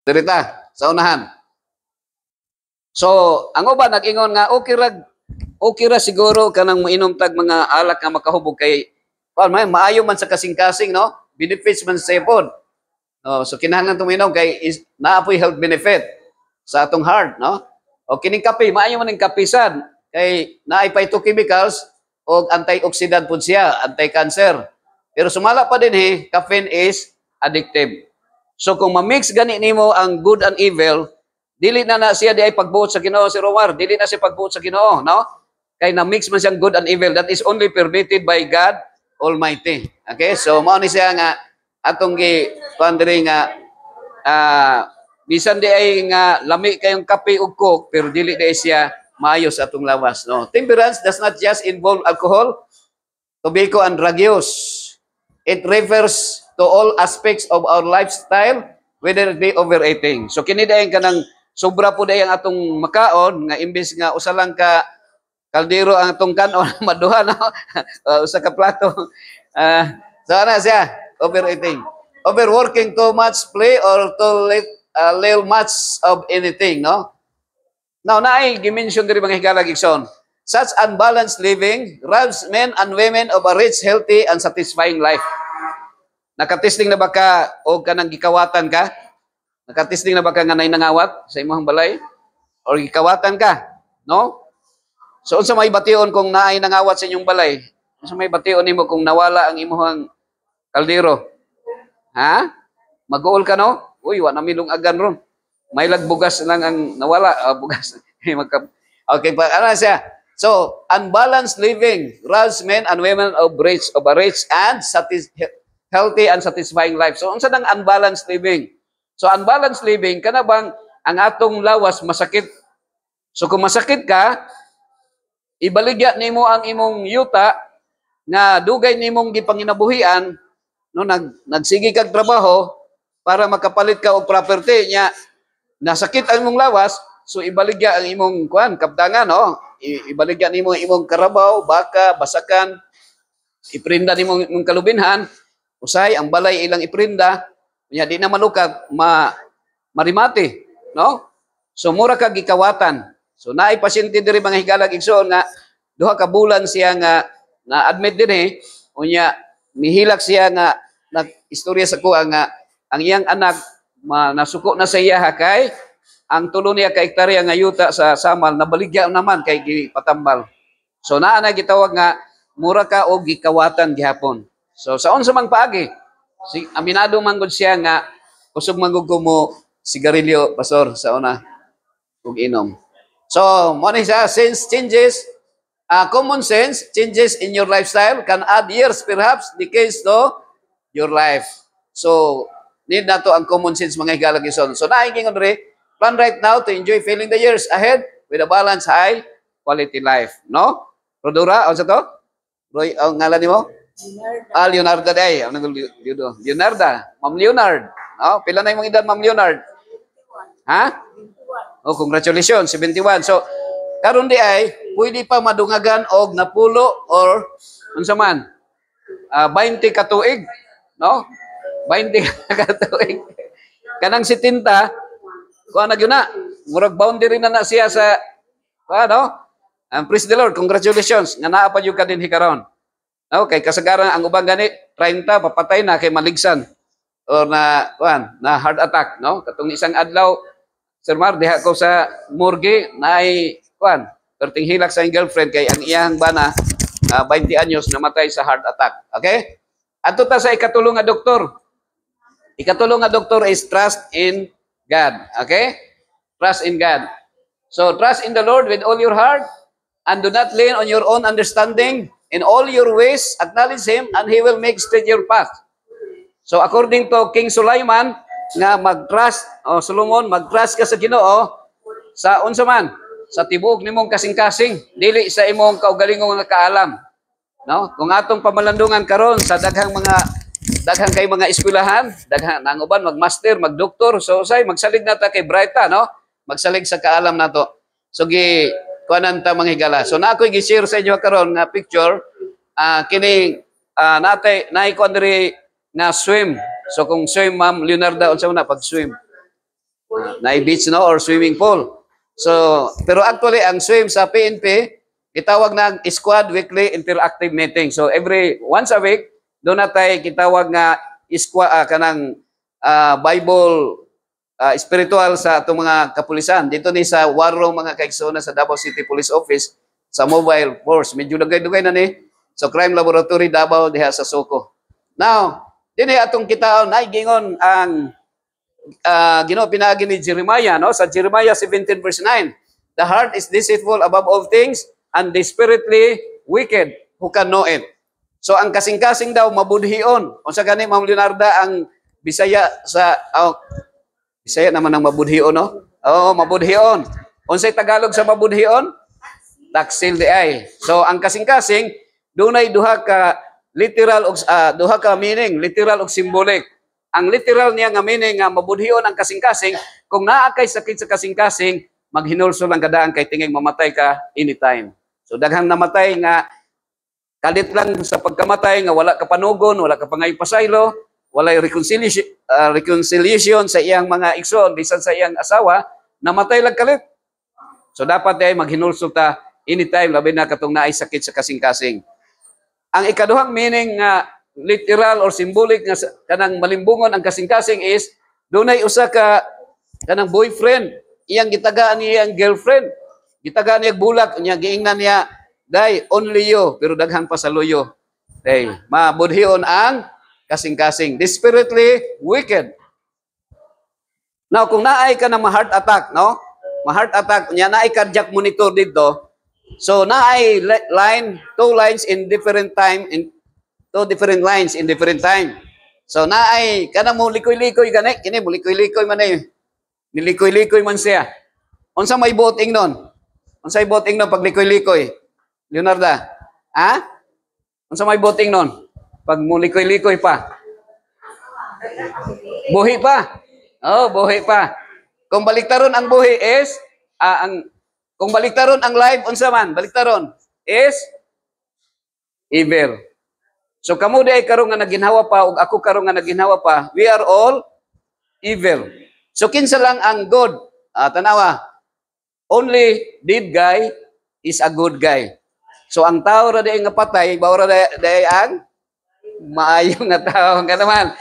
Dirita sa unahan. So, ang uban nag-ingon nga okay ra siguro kanang moinom tag mga alak nga makahubog kay maayo man sa kasing-kasing, no? Benefits man sa ipon. No, so kinahanglan tuminom kay naapoy health benefit sa atong heart, no? O kining kape, maayo man ning kapisan kay naay phytochemicals o antioxidant pud siya, anti-cancer. Pero sumala pa din caffeine is addictive. So kung ma-mix gani nimo ang good and evil, dili na siya di ay pagbuot sa Ginoo si Romar, dili na siya pagbuot sa Ginoo, no? Kay na-mix man siyang good and evil, that is only permitted by God Almighty. Okay? So mao ni siya nga atong pandiri nga bisan di ay nga lami kayong kape ug coke pero dili di siya maayo sa atong lawas, no? Temperance does not just involve alcohol, tobacco and drug use. It refers to all aspects of our lifestyle, whether it be overeating. So kini dayon kanang sobra po dayon atong makaon nga imbes nga usa lang ka kaldero ang atong kanon maduha, no? Usa ka plato. So ana siya, overeating. Overworking too much play or too little much of anything, no? Now, naay gimension diri mga higala gigson. Such unbalanced living robs men and women of a rich, healthy, and satisfying life. Nakatesting na ba ka o kanang gikawatan ka? Nakatesting na ba ka nga nangawat sa imong balay? Or gikawatan ka? No? So, unsa may bation kung naay nangawat sa inyong balay? Unsa may bation nimo kung nawala ang imong kaldero? Ha? Mag-uol ka, no? Uy, wa na milong agan ron. May lagbugas lang ang nawala. Bugas. Okay, pa ano siya? So, unbalanced living robs men and women of a rich and healthy and satisfying life. So, unsa nang unbalanced living? So, unbalanced living, kana bang ang atong lawas masakit? So, kung masakit ka, ibaligya nimo ang imong yuta nga dugay nimong gipanginabuhian, no, nagsigi kag trabaho para makapalit ka og property nya, nasakit ang imong lawas, so ibaligya ang imong kaptangan, no? Ibaligya nimo imong karabaw, baka, basakan, iprinda nimo imong kalubinhan, usay ang balay ilang iprinda, nya di na malukag marimati, no? So mura ka gikawatan. So naay pasyente diri mga higalag igsoon nga duha ka bulan siya nga na-admit dinhi, unya mihilak siya nga nag-istorya sa kuha nga ang iyang anak nasuko na sa iya kay ang tulo niya ka hektarya nga yuta sa Samal nabaligya naman kay gipatambal. So naa na gitawag nga mura ka og gikawatan gihapon. So sa unsa mang paagi, aminado man gud siya nga kusog man gud mo sigarilyo pastor sa una ug inom. So mo ni siya, since common sense changes in your lifestyle can add years, perhaps decades to your life. So need na to ang common sense mga higalag ison. So naigingon diri, plan right now to enjoy feeling the years ahead with a balanced, high quality life, no? Rodora, ano sa to? Roy, ang ngalan nimo? Leonardo day. Leonarda, Ma'am Leonard. No? Pila na imong edad, Ma'am Leonard? Ha? Oh, congratulations, 71. So, karon di ay pwede pa madungagan og napulo or unsa man? 20 ka tuig, no? 20 ka tuig. Kanang 70 kuha na gyud na. Murag boundary na siya sa ano? Praise the Lord, congratulations. Nga naa pa jud ka din hikaron. Okay, kasagaran ang ubang gani 30 papatay na kay maligsan or na heart attack, no? Katong isang adlaw Sir Mar diha ko sa morgue naay perting hilak sa girlfriend kay ang iyang bana 20 anyos namatay sa heart attack. Okay? Adto ta sa ikatulong nga doktor. Ikatulong nga doktor is trust in God. Okay? Trust in God. So, trust in the Lord with all your heart and do not lean on your own understanding. In all your ways, acknowledge Him and He will make straight your path. So, according to King Sulaiman, nga mag-trust, Solomon, mag-trust ka sa Ginoo sa unsa man, sa tibuok nimong kasing-kasing, dili sa imong kaugalingong nga kaalam. No? Kung atong pamalandungan karon sa daghang kay mga eskwelahan, daghang nang uban magmaster, magdoktor, so say magsalig na ta kay Brighta, no? Magsalig sa kaalam nato. So kuanan ta mga higala. So na ako'y gi-share sa inyo karon nga picture kini naay kuan diri nga swim. So kung swim Ma'am Leonarda unsa na pag swim? Na beach no or swimming pool. So, pero actually ang swim sa PNP itawag na squad weekly interactive meeting. So every once a week doon na tayo kitawag nga squad kanang Bible spiritual sa atong mga kapulisan. Dito ni sa war room mga kaigsona sa Davao City Police Office sa mobile force. Medyo dugay-dugay na ni. So crime laboratory Davao diha sa Soko. Now, dinhi atong kitaon ay gingon ang Ginoo pinagi ni Jeremiah no sa Jeremiah 17 verse 9. The heart is deceitful above all things and desperately wicked, who can know it? So ang kasing-kasing daw mabudhion. Unsa gani Ma'am Leonarda ang Bisaya sa Bisaya naman ang mabudhion no? Oo, mabudhion. Unsay Tagalog sa mabudhion? Taksil di ay. So ang kasing-kasing dunay duha ka literal og duha ka meaning, literal og symbolic. Ang literal niya nga meaning nga mabudhion ang kasing-kasing kung naa kay sakit sa kasing-kasing maghinulso lang kadaan kay tingig mamatay ka anytime. So daghang namatay nga kalit lang sa pagkamatay nga wala ka panugon, wala ka pangay pasaylo, wala reconciliation sa iyang mga igsoon bisan sa iyang asawa, namatay lang kalit. So dapat ay maghinulso ta anytime labi na katong naay sakit sa kasing-kasing. Ang ikaduhang meaning nga literal or symbolic nga kanang malimbungon ang kasing-kasing is dunay usa ka kanang boyfriend iyang gitagaan niya ang girlfriend gitagaan niya bulak niya giingnan niya day only you pero daghan pa sa luyo day mabudhion ang kasing-kasing desperately wicked. Now kung naay ka ng heart attack no heart attack niya naay cardiac monitor dito so naay line two lines in different time in two different lines in different time. So naay kanang mo likoy-likoy gani kini mo likoy-likoy man eh. Nilikoy-likoy man siya. Unsa may boting nun? Unsay boting nun pag likoy-likoy? Leonarda. Ha? Unsa may boting nun? Pag mo likoy-likoy pa. Buhi pa. Oh, buhi pa. Kung baliktaron ang buhi is kung baliktaron ang live unsa man? Baliktaron is evil. So kamo di ay karon nga naginhawa pa ug ako karon nga naginhawa pa, we are all evil. So kinsa lang ang good? Tanawa. Only dead guy is a good guy. So ang tao ra di nga patay, baura di ang maayo nga tao nga naman.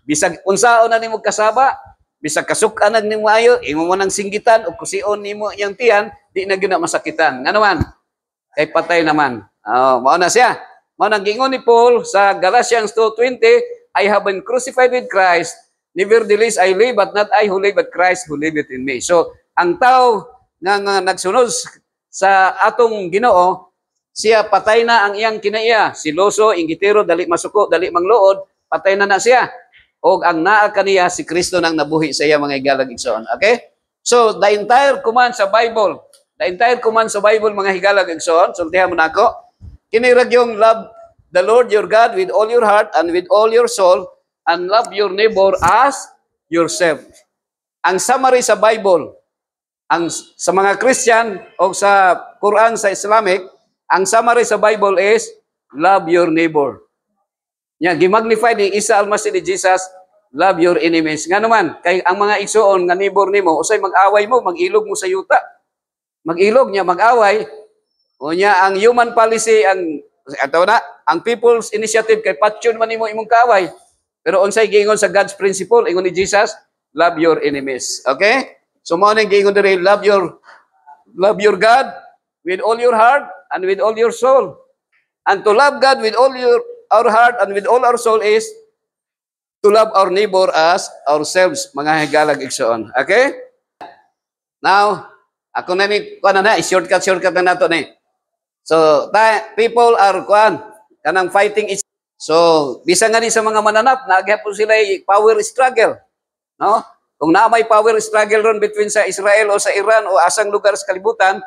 Bisag unsaon na nimo kasaba, bisag kasuk-an nimo ayo, imo mo nang singgitan o kusion nimo iyang tiyan, di na gyud na masakitan. Nga naman. Kay patay naman. Mao na siya. Mao nang gingon ni Paul sa Galatians 2:20, I have been crucified with Christ, nevertheless I live, but not I who live, but Christ who liveth in me. So, ang tao nga nagsunod sa atong Ginoo, siya patay na ang iyang kinaiya. Siloso, inggitero, dali masuko, dali mangluod, patay na siya. O ang naa kaniya si Kristo nang nabuhi sa iya mga higalag igsoon. Okay? So, the entire command sa Bible, mga higalag igsoon, sultihan mo na ako, kinirag yung love the Lord your God with all your heart and with all your soul and love your neighbor as yourself. Ang summary sa Bible, sa mga Christian o sa Quran sa Islamic, ang summary sa Bible is love your neighbor. Gimagnify ni Isa Almasih ni Jesus, love your enemies. Nga naman, kay ang mga igsoon nga neighbor nimo, usay mag-away mo, mag-ilog mo sa yuta. Mag-ilog niya, mag-away. Unya ang human policy ang people's initiative kay patyon man nimo imong kaaway. Pero unsay giingon sa God's principle ingon ni Jesus, love your enemies. Okay? So mao nang giingon diri love your God with all your heart and with all your soul. And to love God with all our heart and with all our soul is to love our neighbor as ourselves, mga higalag igsoon. Okay? Now, ako na ni shortcut na nato ni. So, people are kanang fighting each. So, bisa nga ni sa mga mananap, naghapon sila power struggle. No? Kung na may power struggle ron between sa Israel o sa Iran o asang lugar sa kalibutan,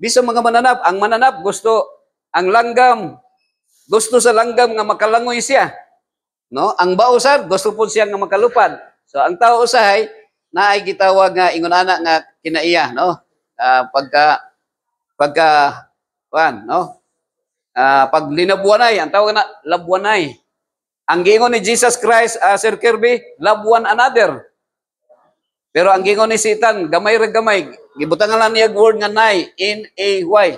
bisa mga mananap, ang mananap gusto sa langgam nga makalangoy siya. No? Ang bausar gusto po siya nga makalupad. So, ang tao usahay na ay gitawag nga ingon ana nga kinaiya, no? Pag linabuanay, ang tawag na labuanay. Ang giingon ni Jesus Christ, Sir Kirby, love one another. Pero ang gingon ni Satan, gamay ra gamay. Gibutangan lang niya word nga nay, N-A-Y.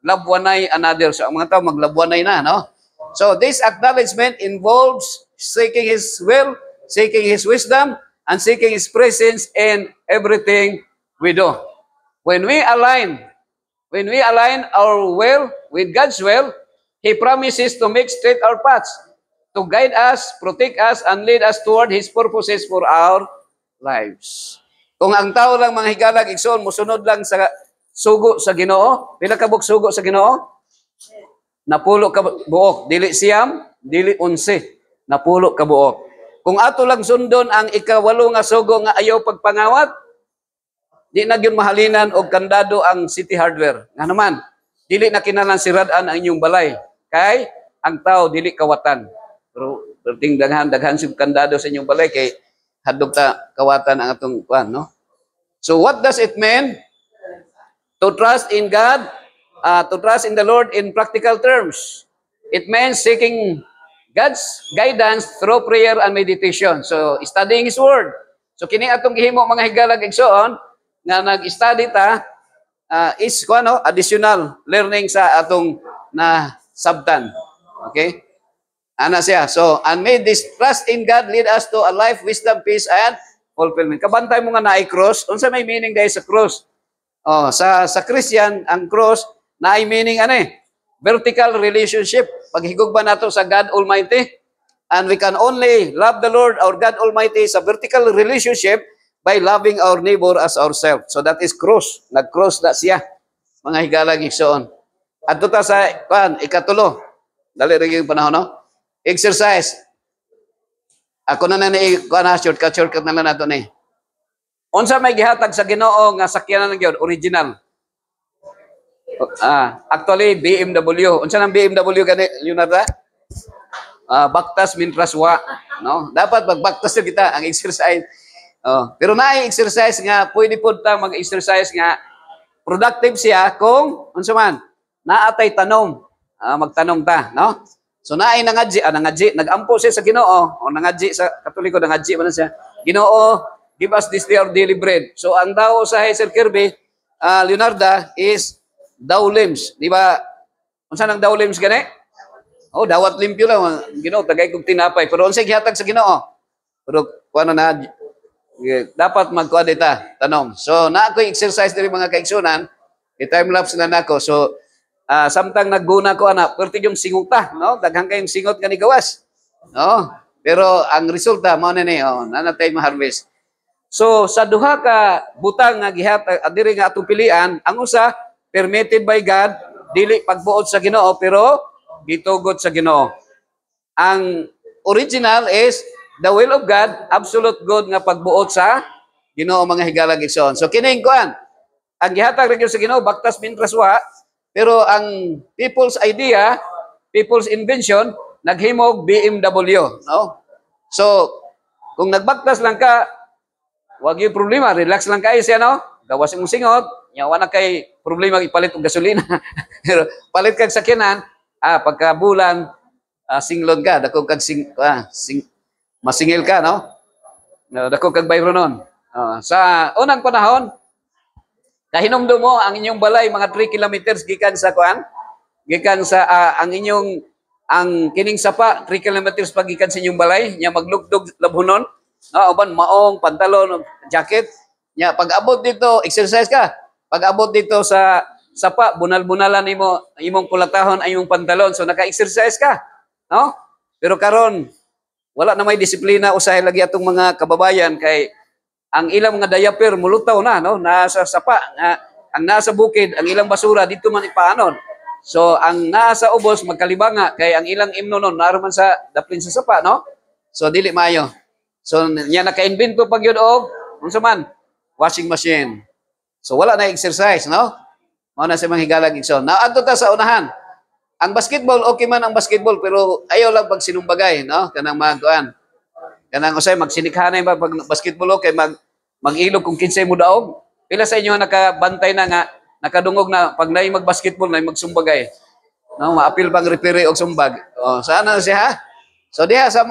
Love one another. So ang mga tao mag-love one na, no? So this acknowledgement involves seeking His will, seeking His wisdom, and seeking His presence in everything we do. When we align our will with God's will, He promises to make straight our paths, to guide us, protect us, and lead us toward His purposes for our lives. Kung ang tao lang mga higalag, igsoon, musunod lang sa sugo sa Ginoo, pila ka buok sugo sa Ginoo? Napulo ka buok. Dili siyam, dili 11. Napulo ka buok. Kung ato lang sundon ang ikawalo nga sugo nga ayaw pagpangawat, di na gyud mahalinan og kandado ang City Hardware. Nga naman, dili na kinahanglan sirad-an ang inyong balay. Kay ang tao dili kawatan. Pero daghan sing kandado sa inyong balay kay hadlok ta kawatan ang atong kuan, no? So what does it mean to trust in God, to trust in the Lord in practical terms? It means seeking God's guidance through prayer and meditation. So studying His Word. So kini atong gihimo mga higalag igsoon nga nag-study ta is kuno additional learning sa atong na sabtan. Okay? Ana siya. So, and may this trust in God lead us to a life, wisdom, peace, and fulfillment. Kabantay mo nga na ay cross. Unsa may meaning dahil sa cross? Oh, sa Christian, ang cross na ay meaning vertical relationship. Paghigog ba nato sa God Almighty? And we can only love the Lord, our God Almighty, sa vertical relationship by loving our neighbor as ourselves. So that is cross. Nag-cross na siya. Mga higalag igsoon. At ta sa ikatulo. Dali rin yung panahon, no? Exercise. Ako na shortcut na lang nato ni. Unsa may gihatag sa Ginoo nga sakyanan ng gyud original. Actually BMW. Unsa nang BMW gani Leonardo? Baktas mintras wa, no? Dapat magbaktas kita ang exercise. Pero naay exercise nga pwede pud ta mag-exercise nga productive siya kung unsa man naatay tanom. Magtanong ta, no? So naay nangadji, nagampo siya sa Ginoo, o nangadji sa Katoliko, nangadji man siya. Ginoo, give us this day our daily bread. So ang daw sa Sir Kirby, Leonardo is daw limbs, di ba? Unsa nang daw limbs gani? Oh, dawat limpyo lang Ginoo, tagay kog tinapay. Pero unsay gihatag sa Ginoo? Pero kuno na dapat magkuha dita, tanong. So na ako exercise diri mga kaigsunan, i-time lapse na nako. So samtang nagguna ko perti yung singuta, no? Daghang kayong singot nga ni gawas. No? Pero ang resulta mao na ni nanatay ma-harvest. So sa duha ka butang nga gihatag diri nga atong pilian, ang usa permitted by God, dili pagbuot sa Ginoo pero gitugot sa Ginoo. Ang original is the will of God, absolute good nga pagbuot sa Ginoo mga higalag igsoon. So kining kuan, ang gihatag ra sa Ginoo baktas mintras wa. Pero ang people's idea, people's invention, naghimog BMW, no? So, kung nagbaktas lang ka, wag yung problema, relax lang kayo siya, no? Gawas mong singot, yawa na kay problema ipalit og gasolina. Pero palit kag sakyanan, pagka bulan, singlon ka, dako kag masingil ka, no? Dako kag bayro nun. Sa unang panahon, kahinumdum mo ang inyong balay mga 3 kilometers gikan sa kuan, gikan sa ang kining sapa 3 kilometers pagikan sa inyong balay, nya maglugdog labhonon, uban maong pantalon, jacket, nya pag-abot dito exercise ka. Pag-abot dito sa sapa, bunal-bunalan imong kulatahon ay imong pantalon, so naka-exercise ka, no? Pero karon wala na may disiplina usahay lagi atong mga kababayan kay ang ilang mga diaper mulutaw na, no? Nasa sapa, ang nasa bukid, ang ilang basura dito man ipaanon. So ang nasa ubos magkalibanga kay ang ilang imno non naroon man sa daplin sa sapa, no? So dili maayo. So nya naka-invento pag yun og unsa man washing machine. So wala na exercise, no? Mao na sa mga higalag igsoon. Now adto ta sa unahan. Ang basketball okay man ang basketball pero ayaw lang pag sinumbagay, no? Kanang magkuan. Kanang usay magsinikhanay ba pag basketball okay mag-ilog kung kinsay mo daog. Pila sa inyo nakabantay na nga nakadungog na pag naay mag-basketball naay magsumbagay. No, maapil pang referee og sumbag. Sana siya ha. So diha sa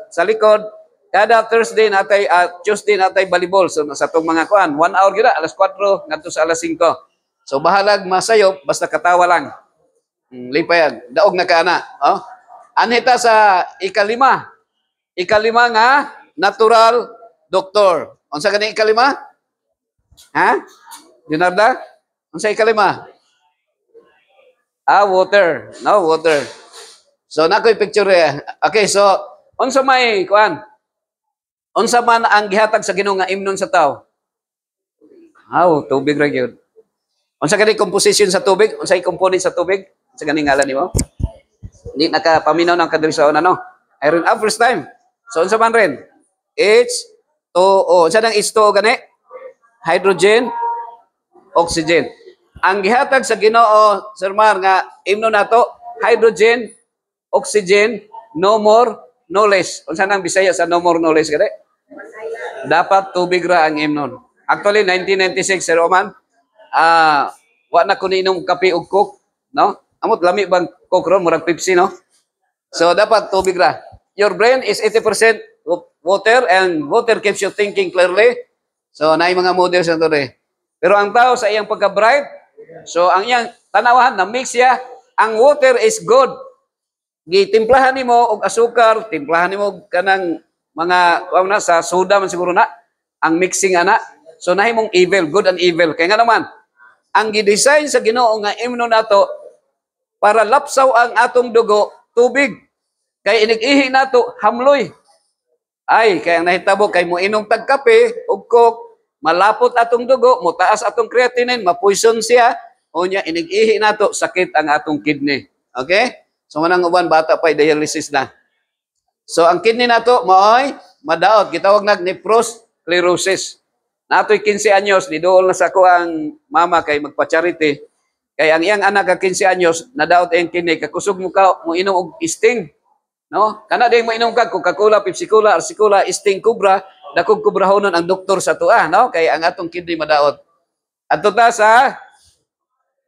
sa likod Kada Thursday natay Tuesday natay volleyball. So sa tong mga kuan, 1 hour gyud alas 4 ngadto sa alas 5. So bahalag masayop basta katawa lang. Lipay daog na kana, oh. Anita sa ikalima. Ikalima nga natural doctor. Unsa gani ikalima? Ha? Dinarda? Unsa ikalima? Water. No, water. So nakoy picture okay, so unsa may kuan? Unsa man ang gihatag sa Ginoo nga imnon sa tao? Tubig ra gyud. Unsa gani composition sa tubig? Unsa component sa tubig? Unsa gani ngalan nimo? Hindi nakapaminaw ng kadirisaon ano. Iron first time. So unsa man rin? H2O. Unsa nang H2O gani? Hydrogen, oxygen. Ang gihatag sa Ginoo, Sir Mar, nga imnon nato, hydrogen, oxygen, no more, no less. Unsa nang Bisaya sa no more, no less gani? Dapat tubig ra ang imnon. Actually 1996 Sir Oman, wa na ko niinom kape ug coke, no? Amot lami bang coke ron murag Pepsi, no? So dapat tubig ra. Your brain is 80% water and water keeps you thinking clearly. So naay mga models na to rin. Pero ang tao sa iyang pagka-bright, so ang iyang tanawahan na mix siya, ang water is good. Gitimplahan nimo og asukar, timplahan nimo kanang mga na sa soda man siguro na ang mixing ana. So nahimong evil, good and evil. Kaya nga naman, ang gidesign sa Ginoo nga imno nato para lapsaw ang atong dugo, tubig. Kay inig-ihi nato hamloy. Ay, kaya nahitabo kay mo inom tag kape ug coke, malapot atong dugo, mutaas atong creatinine, mapoison siya, unya inig-ihi nato sakit ang atong kidney. Okay? So manang uban bata pa dialysis na. So ang kidney nato maoy madaot, gitawag nag nephrosclerosis. Natoy 15 anyos, niduol na sa ko ang mama kay magpa-charity. Kay ang iyang anak ka 15 anyos, nadaot ang kidney, kakusog mo ka mo inom og Sting. No? Kana day mo inom ka Coca-Cola, Pepsi-Cola, Arsi-Cola, Sting, Cobra, dakog kubrahonon ang doktor sa tuwa, no? Kay ang atong kidney madaot. Adto ta sa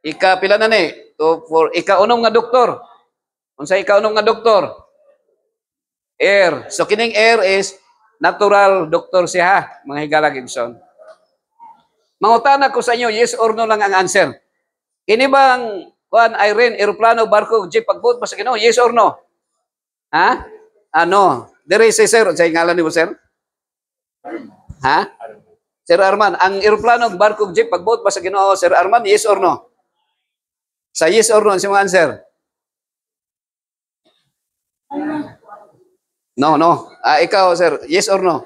pila na ni? For ikaunom nga doktor. Unsa ikaunom nga doktor? Air. So kining air is natural doctor siya, mga higala Gibson. Mangutana ko sa inyo, yes or no lang ang answer. Kini bang kuan Irene, eroplano, barko, jeep, pagbuot ba sa Ginoo? Yes or no? Ha? Ano? Dire si sir, sa ngalan ni mo sir? Ha? Sir Arman, ang eroplano, barko, jeep, pagbuot ba sa Ginoo, Sir Arman, yes or no? Sa yes or no, si mga answer? No, no. Ikaw, sir, yes or no?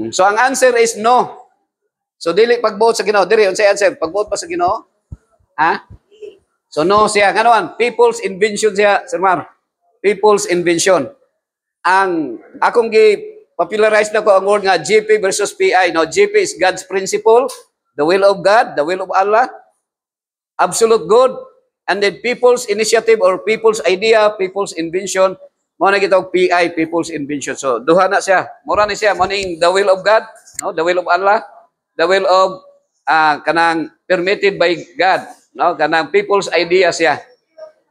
So ang answer is no. So dili pagbuot sa Ginoo, diri unsay answer? Pagbuot pa sa Ginoo? Ha? So no siya. Nganoan? People's invention siya, Sir Mar. People's invention. Ang akong popularize na ko ang word nga GP versus PI. No, GP is God's principle, the will of God, the will of Allah, absolute good, and then people's initiative or people's idea, people's invention, mo na gitawag PI, people's invention. So duha na siya. Mura ni siya morning the will of God, no, the will of Allah, the will of kanang permitted by God, no, kanang people's idea siya,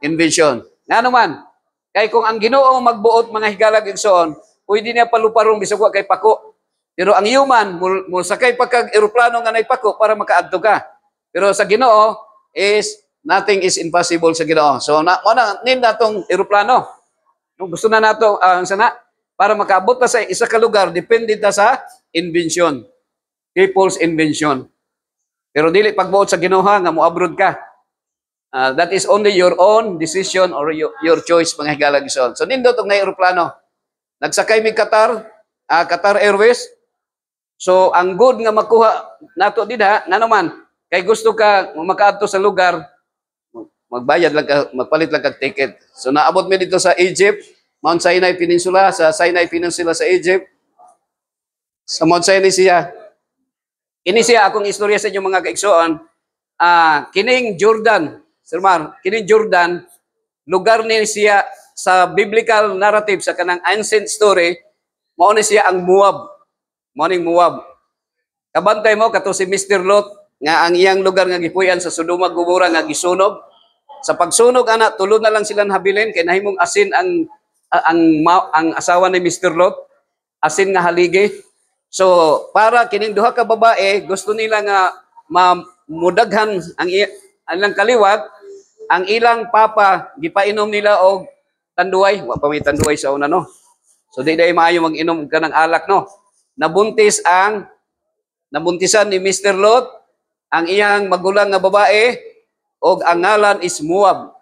invention. Ngano man, kay kung ang Ginoo magbuot mga higala igsoon, pwede niya paluparong bisag wa kay pako. Pero ang human mo sakay pagkag eroplano nga nay pako para makaadto ka. Pero sa Ginoo is nothing is impossible sa Ginoo. So na nin natong eroplano. No, gusto na nato sana para makaabot ta sa isa ka lugar depende ta sa invention. People's invention. Pero dili pagbuot sa Ginoo nga mo abroad ka. That is only your own decision or your choice mga higala igsoon. So nindot og na eroplano. Nagsakay mi Qatar, Qatar Airways. So ang good nga makuha nato didha nga naman kay gusto ka makaadto sa lugar, magbayad lang ka, magpalit lang kag ticket. So naabot mi dito sa Egypt, Mount Sinai Peninsula, sa Sinai Peninsula sa Egypt. Sa Mount Sinai siya. Ini siya akong istorya sa inyo mga kaigsoon. Kining Jordan, Sir Mar, kining Jordan, lugar ni siya sa biblical narrative sa kanang ancient story, mao ni siya ang Moab. Mao ning Moab. Kabantay mo kato si Mr. Lot nga ang iyang lugar nga gipuy-an sa Sodoma Gomora nga gisunog. Sa pagsunog ana tulo na lang sila habilin kay nahimong asin ang asawa ni Mr. Lot. asin nga haligi. So para kining duha ka babae gusto nila nga mamudaghan ang ilang kaliwat, ang ilang papa gipainom nila og tanduay, wa pa may tanduay sa una no. So di day maayo mag-inom ka ng alak no. Nabuntisan ni Mr. Lot ang iyang magulang nga babae og ang ngalan is Moab.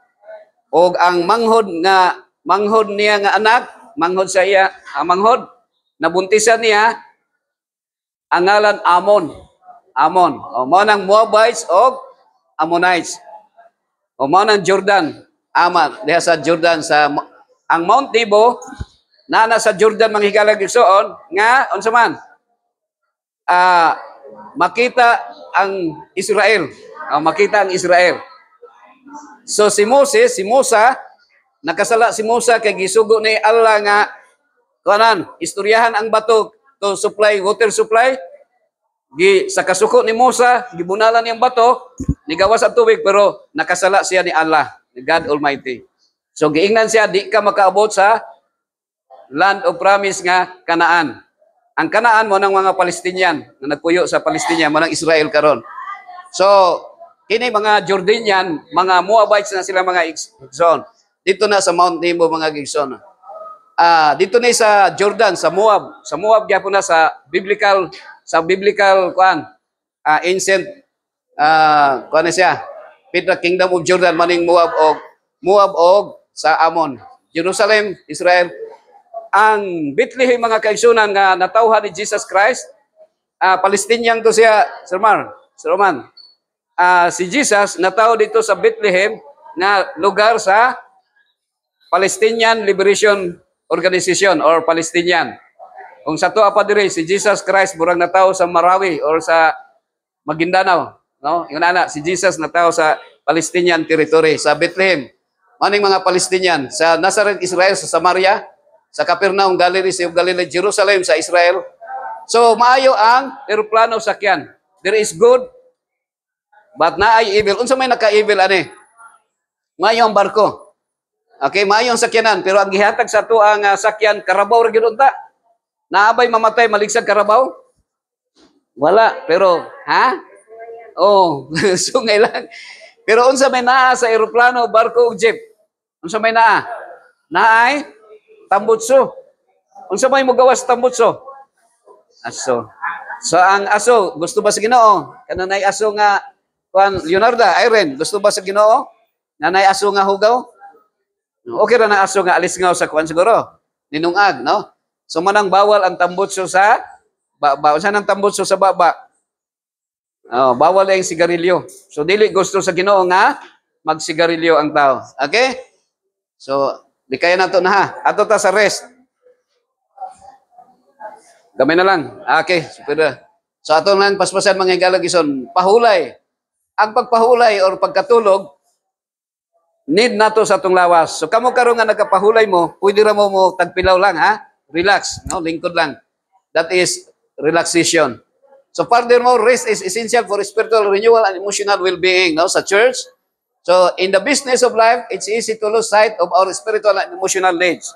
Og ang manghod niya nga anak, manghod sa iya, manghod nabuntisan niya ang ngalan Amon. O mao nang Moabites o Ammonites. O mao nang Jordan. Diha sa Jordan sa ang Mount Nebo na sa Jordan manghigalag igsoon nga unsa man makita ang Israel. Makita ang Israel. So si Musa nakasala si Musa kay gisugo ni Allah nga kanan istoryahan ang bato to supply water supply sa kasuko ni Musa gibunalan niyang bato nigawas ang tubig pero nakasala siya ni Allah, ni God Almighty. So giingnan siya di ka makaabot sa land of promise nga Kanaan. Ang Kanaan mo ng mga Palestinian na nagpuyo sa Palestina mo ng Israel karon. So kini mga Jordanian, mga Moabites na sila mga Gigson. Dito na sa Mount Nebo mga Gigson. Dito na sa Jordan, sa Moab. Sa Moab gyapon na sa biblical ancient kuan siya. Peter Kingdom of Jordan maning Moab og sa Ammon. Jerusalem, Israel. Ang Bethlehem mga kaigsunan nga natawhan ni Jesus Christ, Palestinian to siya, Sir Roman. Si Jesus natawo dito sa Bethlehem na lugar sa Palestinian Liberation Organization or Palestinian. Kung sa tuwa pa diri si Jesus Christ burang natawo sa Marawi or sa Maguindanao, no? Yung ana si Jesus natawo sa Palestinian territory sa Bethlehem. Maning mga Palestinian sa Nazareth, Israel, sa Samaria, sa Capernaum, Galilee, sa Galilee, Jerusalem sa Israel. So maayo ang eroplano sakyan. There is good but naay evil. Unsa may naka-evil ani? Maayo ang barko. Okay, maayo ang sakyanan pero ang gihatag sa ato ang sakyan karabaw ra gyud unta. Naabay mamatay maligsag karabaw? Wala, pero sungay lang. Pero unsa may naa sa eroplano, barko ug jeep? Unsa may naa? Naay tambutso. Unsa may mogawas tambutso? Aso. So ang aso gusto ba sa Ginoo? Kananay aso nga Leonardo, Irene, gusto ba sa Ginoo? Nanay aso nga hugaw? Okay ra na aso nga alisngaw sa kuan siguro. Ninungag, no? So manang bawal ang tambutso sa baba. Unsa nang tambutso sa baba? Bawal ang sigarilyo. So dili gusto sa Ginoo nga magsigarilyo ang tao. Okay? So di kaya nato na ha. Ato ta sa rest. Gamay na lang. Okay, super. So ato lang paspasan mga higalagison, pahulay. Ang pagpahulay or pagkatulog need nato sa atong lawas. So kamo karon nga nagapahulay mo, pwede ra mo tagpilaw lang ha. Relax, no? Lingkod lang. That is relaxation. So furthermore, rest is essential for spiritual renewal and emotional well-being, no, sa church. So in the business of life, it's easy to lose sight of our spiritual and emotional needs.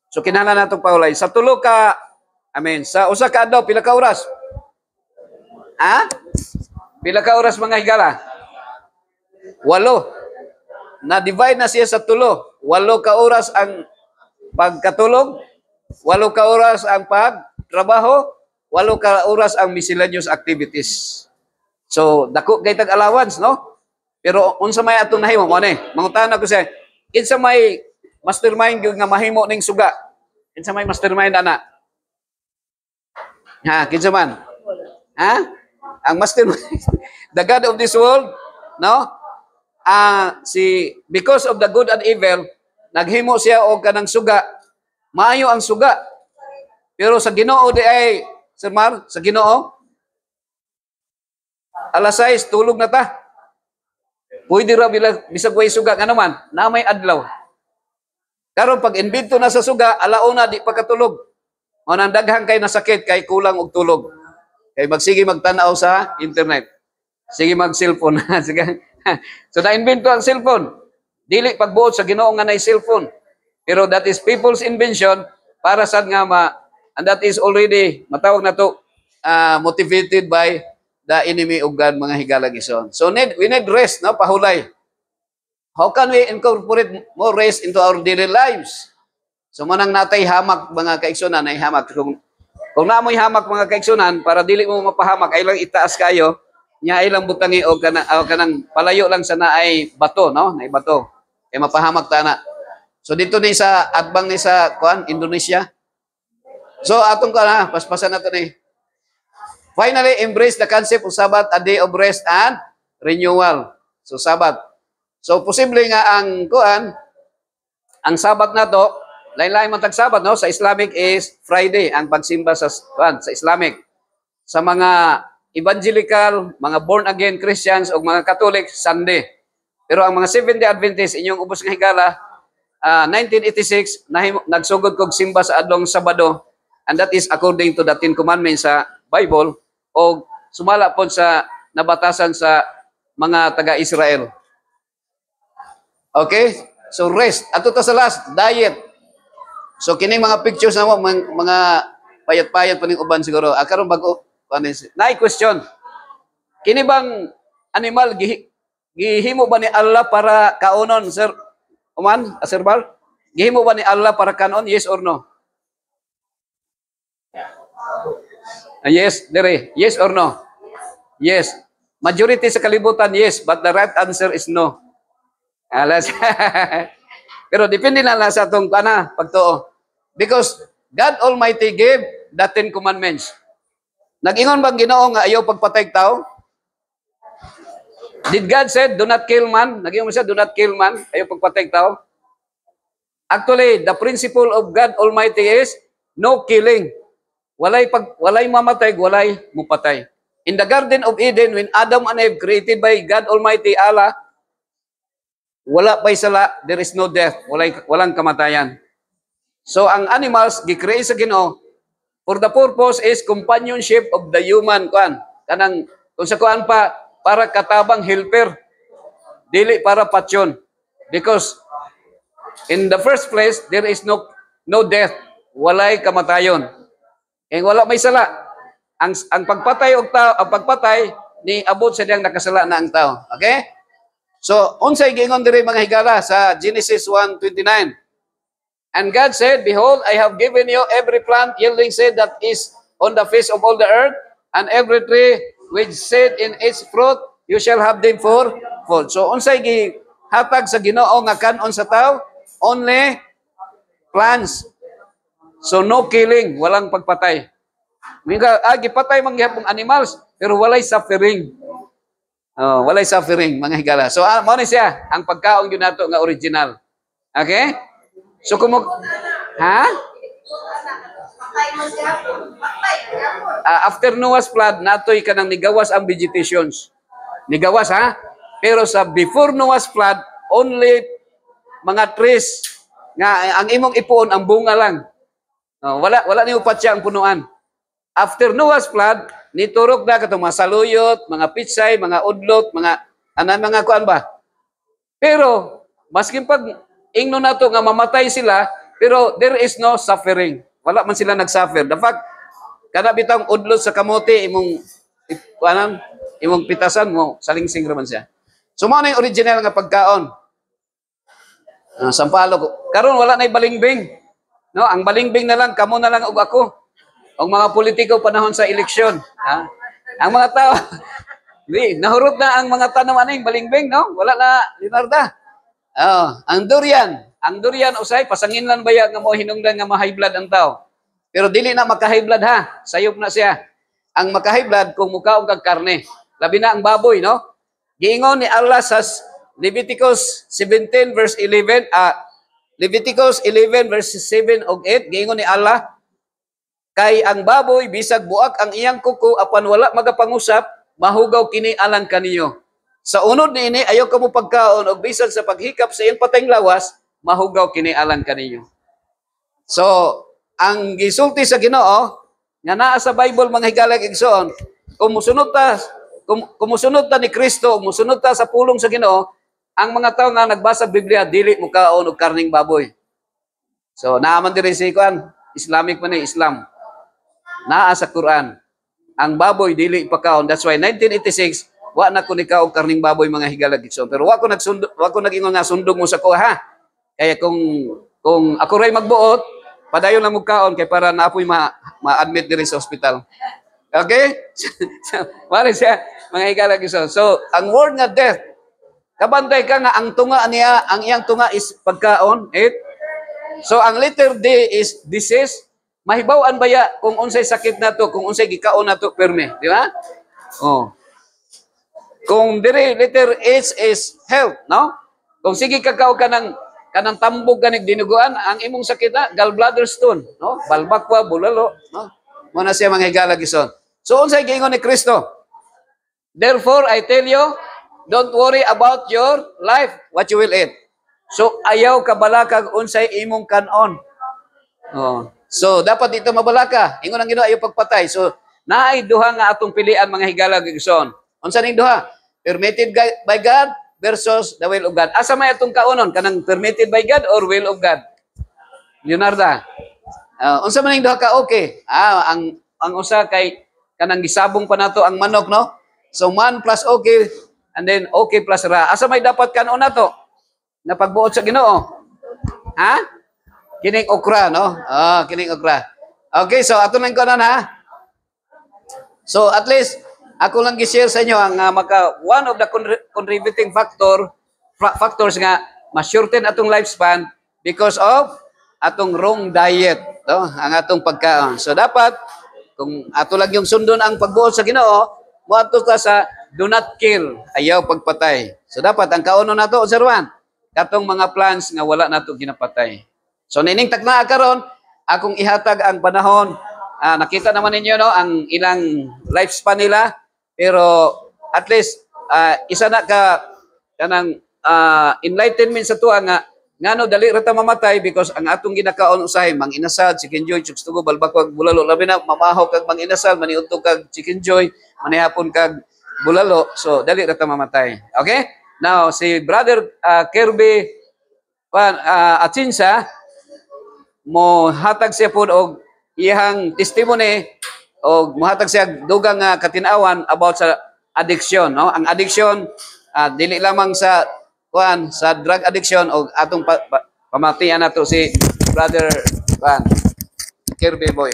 So kinahanglan natong pahulay. Sa sa usa ka adlaw pila ka oras? Pila ka oras mga higala? 8. Na-divide na siya sa 3. 8 ka oras ang pagkatulog, 8 ka oras ang pagtrabaho, 8 ka oras ang miscellaneous activities. So, dako kay tag allowance, no? Pero unsa may atong nahimo mo ni? Mangutana ko siya, kinsa may mastermind gyud nga mahimo ning suga? Kinsa may mastermind ana? Kinsa man? Ang mastermind, the God of this world, no? Because of the good and evil, naghimo siya og kanang suga. Maayo ang suga. Pero sa Ginoo di ay, Sir Mar, sa Ginoo, alas 6, tulog na ta. Pwede ra bisag way suga nga naman, na may adlaw. Karon pag imbento na sa suga, alauna di pagkatulog. O nang daghang kay nasakit kay kulang og tulog. Kay magsige magtan-aw sa internet. Sige mag-cellphone. Sige. So na-invento ang cellphone. Dili pagbuot sa Ginoo nga nay cellphone. Pero that is people's invention para sad nga And that is already, matawag na to, motivated by the enemy of God, mga higala gison. So we need rest, no? Pahulay. How can we incorporate more rest into our daily lives? So manang natay hamak, mga kaigsunan, ay hamak. Kung naamoy hamak, mga kaigsunan, para dili mo mapahamak, ay lang itaas kayo, nya ay lang butangi o kanang palayo lang sa naay bato, no? Naay bato. Kay mapahamak ta na. So dito ni sa atbang ni sa Indonesia. So atong paspasan nato ni. Finally, embrace the concept of Sabbath, a day of rest and renewal. So Sabbath. So posible nga ang Sabbath na to, lain-lain man tag Sabbath, no? Sa Islamic is Friday ang pagsimba sa Islamic. Sa mga evangelical, mga born again Christians o mga Catholic, Sunday. Pero ang mga Seventh-day Adventists, inyong ubos nga higala, 1986, nagsugod kog simba sa adlong Sabado, and that is according to the Ten Commandments sa Bible, o sumala po sa nabatasan sa mga taga-Israel. Okay? So rest. Ato ta sa last, diet. So kining mga pictures na mo, mga payat-payat pa ning uban siguro. Karon bago, naay question. Kini bang animal gihimo ba ni Allah para kaunon, sir? Sir Bar? Gihimo ba ni Allah para kanon? Yes or no? Yes, dire. Yes or no? Yes. Majority sa kalibutan, yes. But the right answer is no. Alas. Pero depende na lang sa itong pagtuo. Because God Almighty gave the Ten Commandments. Nag-ingon bang Ginoo nga ayaw pagpatay tao? Did God said, do not kill man? Nag-ingon siya, do not kill man. Ayaw pagpatay tao. Actually, the principle of God Almighty is no killing. Walay mamatay, walay mupatay. In the Garden of Eden, when Adam and Eve created by God Almighty Allah, wala pa'y sala, there is no death, walang kamatayan. So ang animals, gi-create sa Ginoo, for the purpose is companionship of the human, kung sa pa, para katabang helper, dili para patyon. Because in the first place, there is no death, walay kamatayon. Wala may sala. Ang pagpatay og tao, ang pagpatay ni abot sa diyang nakasala na ang tao. Okay? So, unsay giingon diri mga higala sa Genesis 1:29. And God said, behold, I have given you every plant yielding seed that is on the face of all the earth, and every tree which seed in its fruit, you shall have them for food. So, unsay gihatag sa Ginoo nga kanon sa tao? Only plants. So, no killing, walang pagpatay. Gipatay man gyapon animals, pero walay suffering. Walay suffering, mga higala. So, mo ni siya, ang pagkaon yun nato nga original. Okay? So, after Noah's flood, natoy ka nang nigawas ang vegetations. Nigawas, ha? Pero sa before Noah's flood, only mga trees, nga ang imong ipuon, ang bunga lang. Wala ni upat siya ang punuan. After Noah's flood, niturok na katong mga saluyot, mga pitsay, mga udlot, mga kuan ba? Pero, maskin pag ingno na to nga mamatay sila, pero there is no suffering. Wala man sila nagsuffer. The fact, kada bitang udlot sa kamote, imong pitasan mo, salingsing raman siya. So, mo na yung original nga pagkaon. Sampalo ko. Karon wala na balingbing. No, ang balingbing na lang, kamo na lang og ako. Ang mga politiko panahon sa eleksyon. Ang mga tao, nahurot na ang mga tanong balingbing, no? Wala na, Leonarda. Ang durian usay, pasangin lang baya nga mo hinungdan nga ma-high blood ang tao. Pero dili na maka-high blood ha, sayop na siya. Ang maka-high blood kung mukha og karne. Labi na ang baboy, no? Giingon ni Allah sa Leviticus 17 verse 11, Leviticus 11 verse 7 ug 8, giingon ni Allah, kay ang baboy, bisag buak ang iyang kuko, apan wala magapangusap, mahugaw kini alang kaniyo. Sa unod niini, ayaw ka mo pagkaon, o bisag sa paghikap sa iyang patayng lawas, mahugaw kini alang kaniyo. So, ang gisulti sa Ginoo, nga naa sa Bible, mga higalag igsoon, kung musunod ta ni Kristo, musunod ta sa pulong sa Ginoo, ang mga tao nga nagbasa Biblia, dili mo kaon og karning baboy. So, naaman diri si Islamic man Islam. naa sa Quran. Ang baboy dili pakaon. That's why 1986 wa na ko nikaw karning baboy mga higala Gigsoon. Pero wa ko nagingon nga sundog mo sa ko ha. Kaya kung ako ray magbuot, padayon lang mo kaon kay para naapoy ma-admit diri sa ospital. Okay? Mari siya mga higala Gigsoon. So, ang word nga death, kabantay ka nga ang tunga niya, ang iyang tunga is pagkaon, it. So, ang letter D is disease. Mahibaw-an baya kung unsay sakit na to, kung unsay gikaon na to, perme. Di ba? Oh. Kung diri, letter H is health, no? Kung sige kakao ka kanang tambog ka dinuguan, ang imong sakit na, gallbladder stone, no? Balbakwa, bulalo, no? Muna siya mga higala Gigsoon. So, unsay giingon ni Kristo? Therefore, I tell you, don't worry about your life, what you will eat. So, ayaw kabalakag unsay imong kanon. Oh. So, dapat dito mabalaka. Ingon ang Ginoo ayaw pagpatay. So, naay duha nga atong pilian mga higala Gigsoon. Unsa ning duha? Permitted by God versus the will of God. Asa may atong kaunon? Kanang permitted by God or will of God? Leonardo. Unsa man ning duha ka okay? Ang usa kay kanang gisabong pa nato ang manok, no? So, man plus okay, and then okay plus ra. Asa may dapat kanon nato? Na pagbuot sa Ginoo. Ha? Kining okra, no? Kining okra. Okay, so ato nang kanon ha. So at least ako lang gi-share sa inyo ang one of the contributing factors nga ma-shorten atong lifespan because of atong wrong diet, no? Ang atong pagkaon. So dapat kung ato lang yung sundon ang pagbuot sa Ginoo, moadto ta sa do not kill, ayaw pagpatay. So dapat ang kauno nato observan katong mga plants nga wala nato ginapatay. So nining tagna karon akong ihatag ang panahon. Nakita naman ninyo no ang ilang lifespan nila pero at least isa na ka kanang enlightenment sa tuwa nga ngano dali ra ta mamatay because ang atong ginakaon usahay mang inasal, chicken joy, chukstugo, balbakwag, bulalo, labi na mamahaw kag mang inasal, maniudto kag chicken joy, manihapon kag bulalo. So dali ra ta mamatay. Okay? Now, si Brother Kirby Atsinsa, mo hatag siya po og iyang testimony o mohatag siya dugang katinawan about sa addiction. No? Ang addiction, dili lamang sa drug addiction o atong pamatian nato si Brother Kirby Boy.